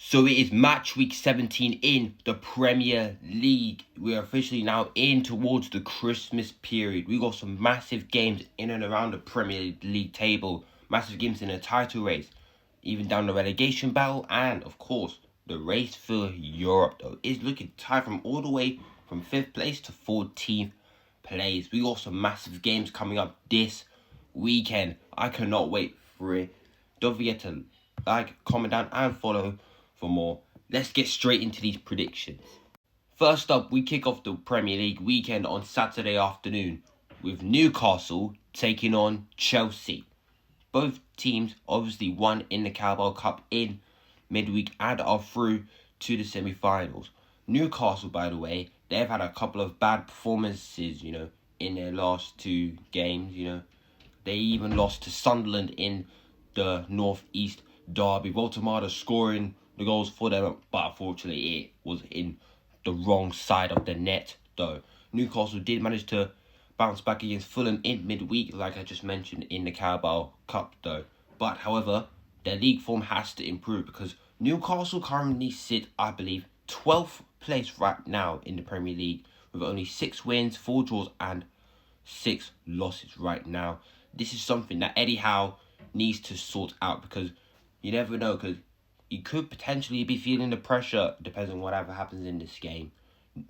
So it is match week 17 in the Premier League. We are officially now in towards the Christmas period. We got some massive games in and around the Premier League table. Massive games in the title race. Even down the relegation battle. And, of course, the race for Europe, though, is looking tight from all the way from 5th place to 14th place. We got some massive games coming up this weekend. I cannot wait for it. Don't forget to like, comment down, and follow for more. Let's get straight into these predictions. First up, we kick off the Premier League weekend on Saturday afternoon with Newcastle taking on Chelsea. Both teams obviously won in the Carabao Cup in midweek and are through to the semi-finals. Newcastle, by the way, they've had a couple of bad performances, in their last two games, They even lost to Sunderland in the North East derby. Voltemada scoring the goals for them, but unfortunately it was in the wrong side of the net, though. Newcastle did manage to bounce back against Fulham in midweek, like I just mentioned, in the Carabao Cup, though. But, however, their league form has to improve because Newcastle currently sit, I believe, 12th place right now in the Premier League with only 6 wins, 4 draws and 6 losses right now. This is something that Eddie Howe needs to sort out because you never know, because he could potentially be feeling the pressure, depends on whatever happens in this game.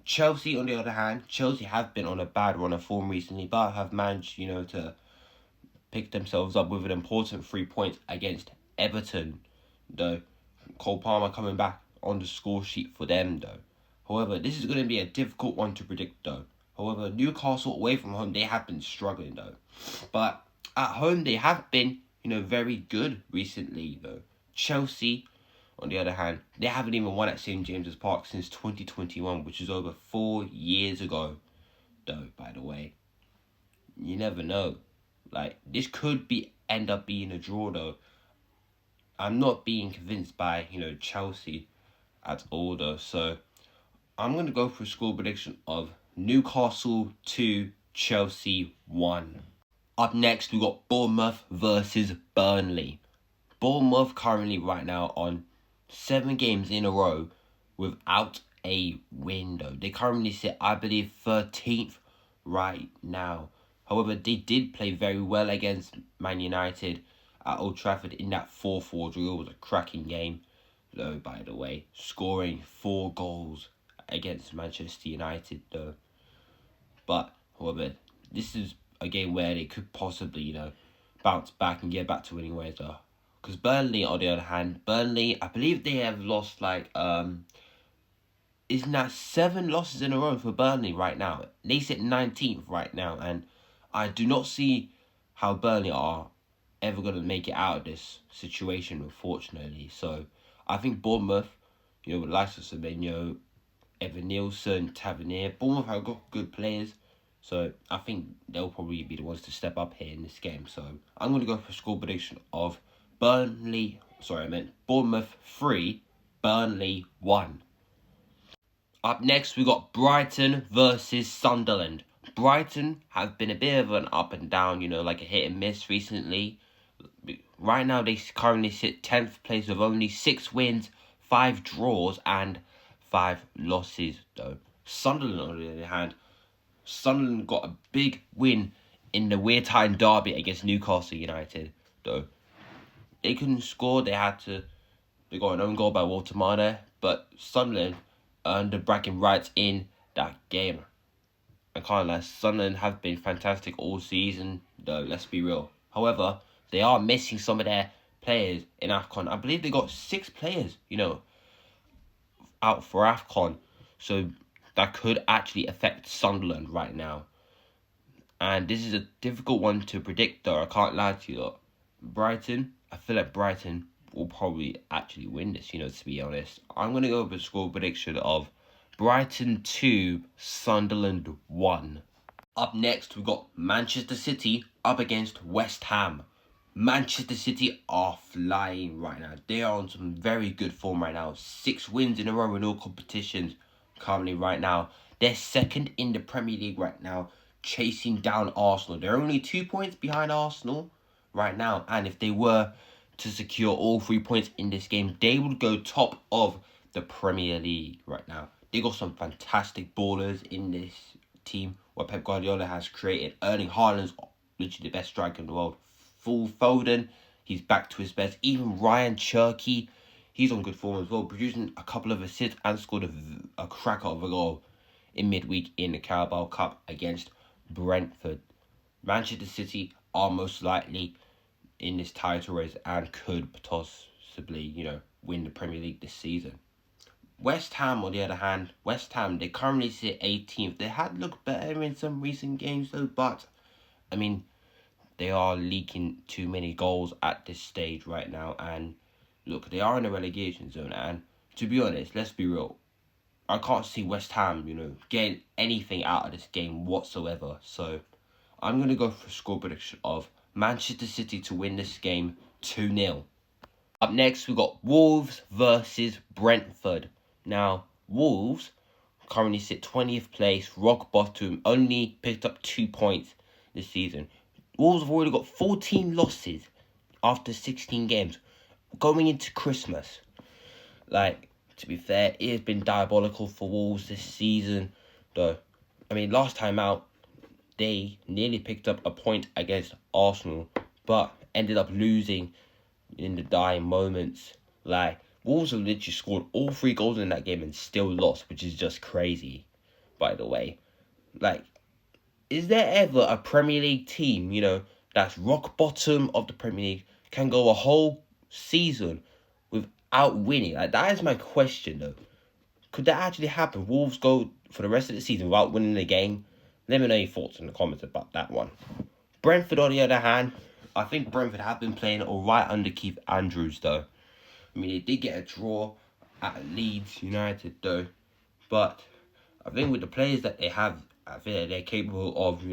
Chelsea, on the other hand, Chelsea have been on a bad run of form recently, but have managed, to pick themselves up with an important 3 points against Everton, though. Cole Palmer coming back on the score sheet for them, though. However, this is going to be a difficult one to predict, though. However, Newcastle away from home, they have been struggling, though. But at home, they have been, very good recently, though. Chelsea, on the other hand, they haven't even won at St. James's Park since 2021, which is over 4 years ago, though, by the way. You never know. This could end up being a draw, though. I'm not being convinced by, Chelsea at all, though. So, I'm going to go for a score prediction of Newcastle 2, Chelsea 1. Up next, we got Bournemouth versus Burnley. Bournemouth currently right now on 7 games in a row without a win, though. They currently sit, I believe, 13th right now. However, they did play very well against Man United at Old Trafford in that 4-4 draw. It was a cracking game, though, by the way. Scoring 4 goals against Manchester United, though. But, however, this is a game where they could possibly, bounce back and get back to winning ways, though. Because Burnley, on the other hand, I believe they have lost, isn't that 7 losses in a row for Burnley right now? They sit 19th right now, and I do not see how Burnley are ever going to make it out of this situation, unfortunately. So, I think Bournemouth, with likes of Semenyo, Evan Nielsen, Tavernier, Bournemouth have got good players. So, I think they'll probably be the ones to step up here in this game. So, I'm going to go for a score prediction of Bournemouth 3, Burnley 1. Up next, we got Brighton versus Sunderland. Brighton have been a bit of an up and down, like a hit and miss recently. Right now, they currently sit 10th place with only 6 wins, 5 draws, and 5 losses, though. Sunderland, on the other hand, Sunderland got a big win in the Wear Tyne derby against Newcastle United, though. They couldn't score, they got an own goal by Voltemada, but Sunderland earned the bragging rights in that game. I can't lie, Sunderland have been fantastic all season, though, let's be real. However, they are missing some of their players in AFCON. I believe they got 6 players, out for AFCON. So that could actually affect Sunderland right now. And this is a difficult one to predict, though, I can't lie to you, though. Brighton, I feel like Brighton will probably actually win this, to be honest. I'm going to go with a score prediction of Brighton 2, Sunderland 1. Up next, we've got Manchester City up against West Ham. Manchester City are flying right now. They are on some very good form right now. 6 wins in a row in all competitions currently right now. They're second in the Premier League right now, chasing down Arsenal. They're only 2 points behind Arsenal right now. And if they were to secure all 3 points in this game, they would go top of the Premier League right now. They got some fantastic ballers in this team, what Pep Guardiola has created. Erling Haaland's literally the best striker in the world. Full Foden, he's back to his best. Even Ryan Cherky, he's on good form as well, producing a couple of assists and scored a cracker of a goal in midweek in the Carabao Cup against Brentford. Manchester City are most likely in this title race and could possibly, win the Premier League this season. West Ham, on the other hand, they currently sit 18th. They had looked better in some recent games though, but, they are leaking too many goals at this stage right now. And, look, they are in a relegation zone. And, to be honest, let's be real, I can't see West Ham, getting anything out of this game whatsoever. So, I'm going to go for a score prediction of Manchester City to win this game 2-0. Up next, we got Wolves versus Brentford. Now, Wolves currently sit 20th place, rock bottom, only picked up 2 points this season. Wolves have already got 14 losses after 16 games going into Christmas. To be fair, it has been diabolical for Wolves this season, though. Last time out, they nearly picked up a point against Arsenal, but ended up losing in the dying moments. Wolves have literally scored all 3 goals in that game and still lost, which is just crazy, by the way. Is there ever a Premier League team, that's rock bottom of the Premier League, can go a whole season without winning? That is my question, though. Could that actually happen? Wolves go for the rest of the season without winning the game? Let me know your thoughts in the comments about that one. Brentford, on the other hand, I think Brentford have been playing alright under Keith Andrews, though. They did get a draw at Leeds United, though. But I think with the players that they have, I think that they're capable of,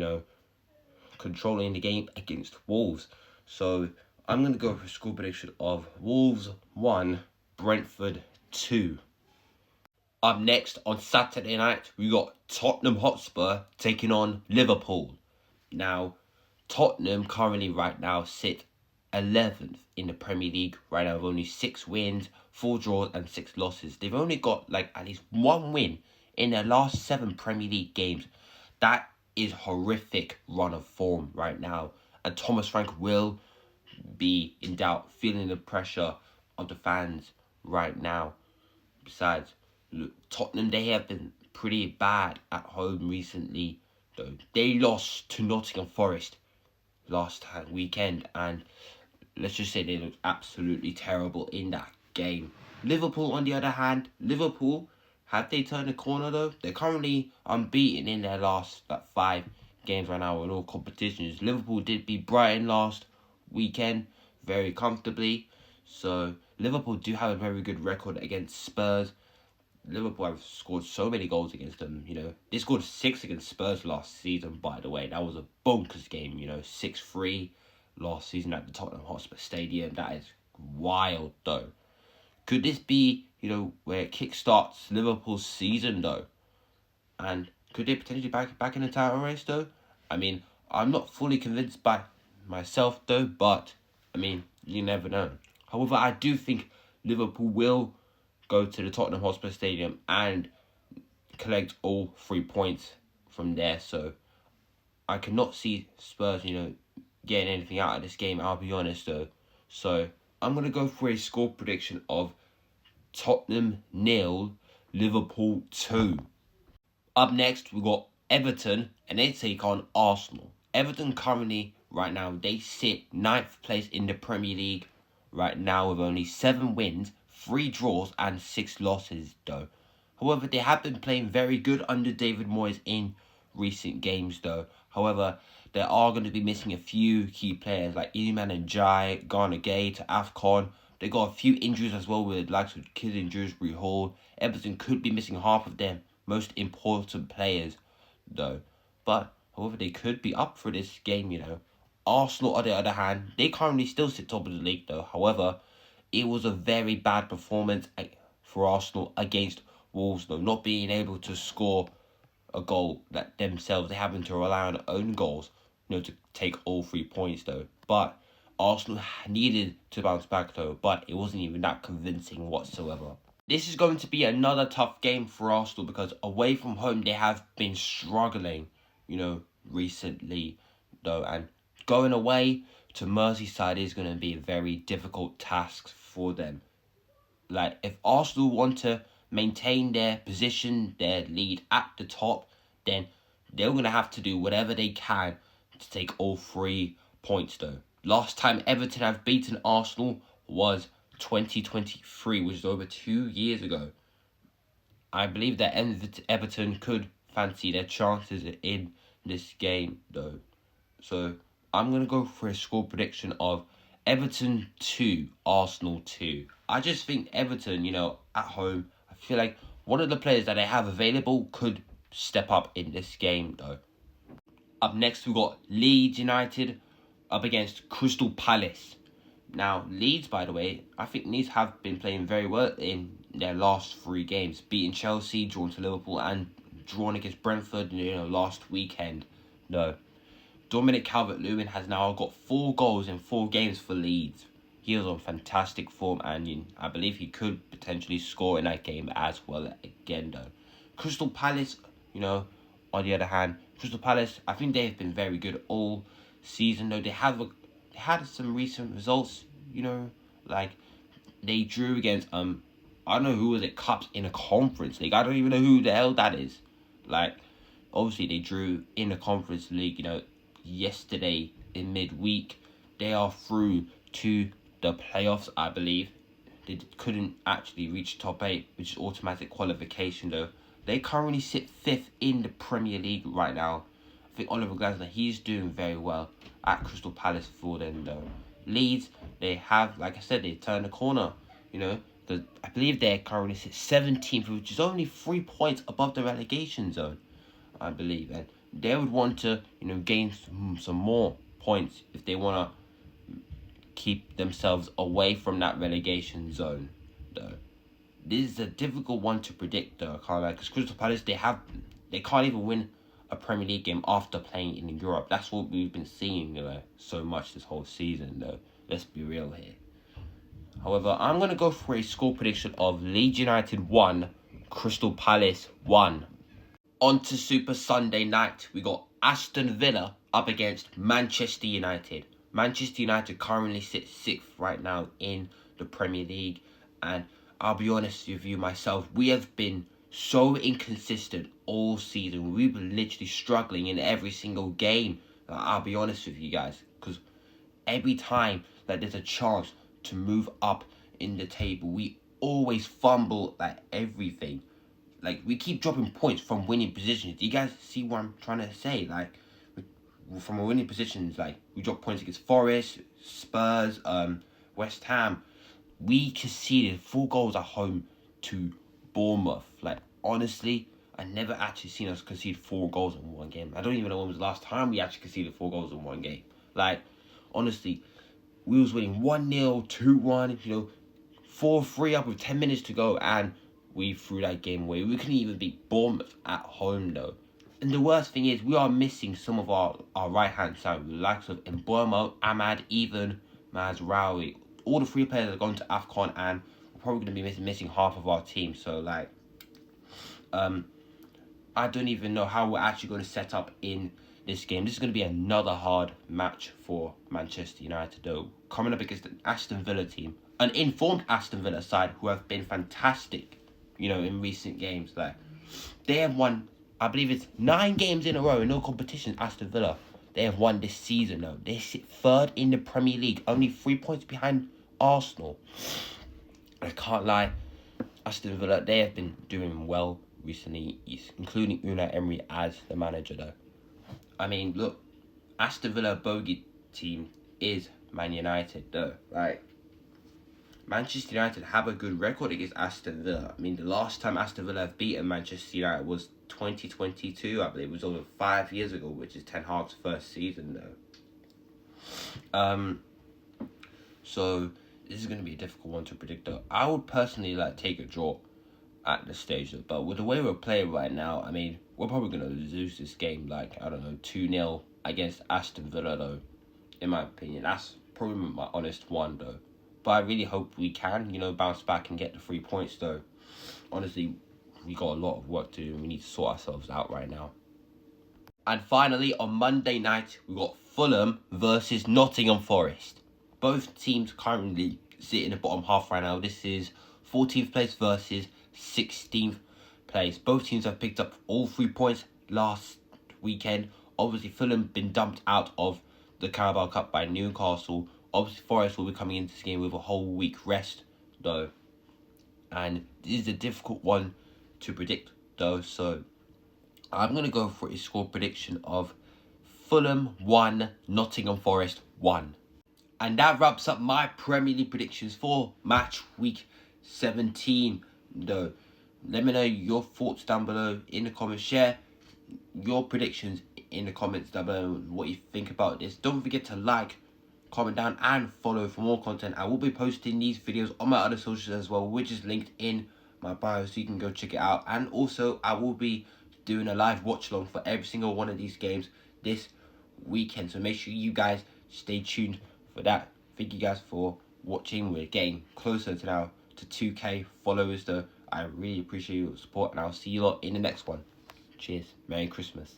controlling the game against Wolves. So I'm going to go for a score prediction of Wolves 1, Brentford 2. Up next, on Saturday night, we got Tottenham Hotspur taking on Liverpool. Now, Tottenham currently right now sit 11th in the Premier League right now with only 6 wins, 4 draws and 6 losses. They've only got at least 1 win in their last 7 Premier League games. That is horrific run of form right now. And Thomas Frank will be in doubt, feeling the pressure of the fans right now. Besides, look, Tottenham, they have been pretty bad at home recently, though. They lost to Nottingham Forest last weekend, and let's just say they looked absolutely terrible in that game. Liverpool, on the other hand, have they turned the corner, though? They're currently unbeaten in their last 5 games right now in all competitions. Liverpool did beat Brighton last weekend very comfortably, so Liverpool do have a very good record against Spurs. Liverpool have scored so many goals against them, They scored 6 against Spurs last season, by the way. That was a bonkers game, 6-3 last season at the Tottenham Hotspur Stadium. That is wild, though. Could this be, where it kickstarts Liverpool's season, though? And could they potentially back in the title race, though? I'm not fully convinced by myself, though, but, you never know. However, I do think Liverpool will go to the Tottenham Hotspur Stadium and collect all 3 points from there. So I cannot see Spurs, getting anything out of this game, I'll be honest, though. So I'm going to go for a score prediction of Tottenham 0, Liverpool 2. Up next, we got Everton, and they take on Arsenal. Everton currently, right now, they sit 9th place in the Premier League right now with only 7 wins, 3 draws and 6 losses, though. However, they have been playing very good under David Moyes in recent games, though. However, they are going to be missing a few key players like Iliman Ndiaye, Ghana Gay to AFCON. They got a few injuries as well with likes of Kylian Dewsbury Hall. Everton could be missing half of their most important players, though. But, however, they could be up for this game, Arsenal, on the other hand, they currently still sit top of the league, though. However, it was a very bad performance for Arsenal against Wolves, though, not being able to score a goal themselves. They having to rely on own goals, to take all 3 points, though. But Arsenal needed to bounce back though, but it wasn't even that convincing whatsoever. This is going to be another tough game for Arsenal because away from home they have been struggling, recently though, and going away to Merseyside is going to be a very difficult task for them. Like, if Arsenal want to maintain their position, their lead at the top, then they're going to have to do whatever they can to take all 3 points though. Last time Everton have beaten Arsenal was 2023, which is over 2 years ago. I believe that Everton could fancy their chances in this game though. So I'm going to go for a score prediction of Everton 2, Arsenal 2. I just think Everton, at home, I feel like one of the players that they have available could step up in this game though. Up next, we've got Leeds United up against Crystal Palace. Now, Leeds, by the way, I think Leeds have been playing very well in their last 3 games. Beating Chelsea, drawn to Liverpool, and drawn against Brentford, last weekend. No. Dominic Calvert-Lewin has now got 4 goals in 4 games for Leeds. He was on fantastic form, and I believe he could potentially score in that game as well again, though. Crystal Palace, on the other hand, Crystal Palace, I think they've been very good all season, though. They had some recent results, like they drew against, I don't know who was it, Cups in a Conference League. I don't even know who the hell that is. Like, obviously they drew in the Conference League, yesterday in midweek. They are through to the playoffs, I believe. They couldn't actually reach top 8, which is automatic qualification though. They currently sit 5th in the Premier League right now. I think Oliver Glasner, he's doing very well at Crystal Palace for them though. Leeds, they have, like I said, they turned the corner, because I believe they currently sit 17th, which is only 3 points above the relegation zone, I believe. And they would want to, gain some more points if they want to keep themselves away from that relegation zone, though. This is a difficult one to predict, though, I can't lie, because Crystal Palace, they can't even win a Premier League game after playing in Europe. That's what we've been seeing so much this whole season, though. Let's be real here. However, I'm going to go for a score prediction of Leeds United 1, Crystal Palace 1. On to Super Sunday night, we got Aston Villa up against Manchester United. Manchester United currently sit 6th right now in the Premier League, and I'll be honest with you myself, we have been so inconsistent all season. We've been literally struggling in every single game. I'll be honest with you guys, because every time that there's a chance to move up in the table, we always fumble everything. We keep dropping points from winning positions. Do you guys see what I'm trying to say? From our winning positions, we drop points against Forest, Spurs, West Ham. We conceded 4 goals at home to Bournemouth. Honestly, I never actually seen us concede 4 goals in one game. I don't even know when was the last time we actually conceded 4 goals in one game. Honestly, we was winning 1-0, 2-1, 4-3 up with 10 minutes to go, and we threw that game away. We couldn't even beat Bournemouth at home, though. And the worst thing is, we are missing some of our right-hand side, with the likes of Mbeumo, Ahmad, even Mazraoui. All the 3 players are going to AFCON, and we're probably going to be missing half of our team. So, I don't even know how we're actually going to set up in this game. This is going to be another hard match for Manchester United, though. Coming up against an Aston Villa team. An informed Aston Villa side who have been fantastic, in recent games. They have won, I believe it's 9 games in a row in no competition, Aston Villa. They have won this season, though. They sit 3rd in the Premier League, only 3 points behind Arsenal. I can't lie, Aston Villa, they have been doing well recently, including Unai Emery as the manager, though. I mean, look, Aston Villa bogey team is Man United, though. Manchester United have a good record against Aston Villa. I mean, the last time Aston Villa have beaten Manchester United was 2022, I believe. It was over 5 years ago, which is Ten Hag's first season, though. So this is going to be a difficult one to predict, though. I would personally take a draw at this stage, though. But with the way we're playing right now, I mean, we're probably going to lose this game, 2-0 against Aston Villa, though. In my opinion, that's probably my honest one though. But I really hope we can, bounce back and get the 3 points though. Honestly, we got a lot of work to do and we need to sort ourselves out right now. And finally, on Monday night, we got Fulham versus Nottingham Forest. Both teams currently sit in the bottom half right now. This is 14th place versus 16th place. Both teams have picked up all 3 points last weekend. Obviously, Fulham been dumped out of the Carabao Cup by Newcastle. Obviously, Forest will be coming into this game with a whole week rest, though. And this is a difficult one to predict, though. So, I'm going to go for a score prediction of Fulham 1, Nottingham Forest 1. And that wraps up my Premier League predictions for match week 17, though. Let me know your thoughts down below in the comments. Share your predictions in the comments down below, what you think about this. Don't forget to like, comment down, and follow for more content. I will be posting these videos on my other socials as well, which is linked in my bio, so you can go check it out. And also, I will be doing a live watch along for every single one of these games this weekend. So make sure you guys stay tuned for that. Thank you guys for watching. We're getting closer to now to 2K followers though. I really appreciate your support, and I'll see you lot in the next one. Cheers. Merry Christmas.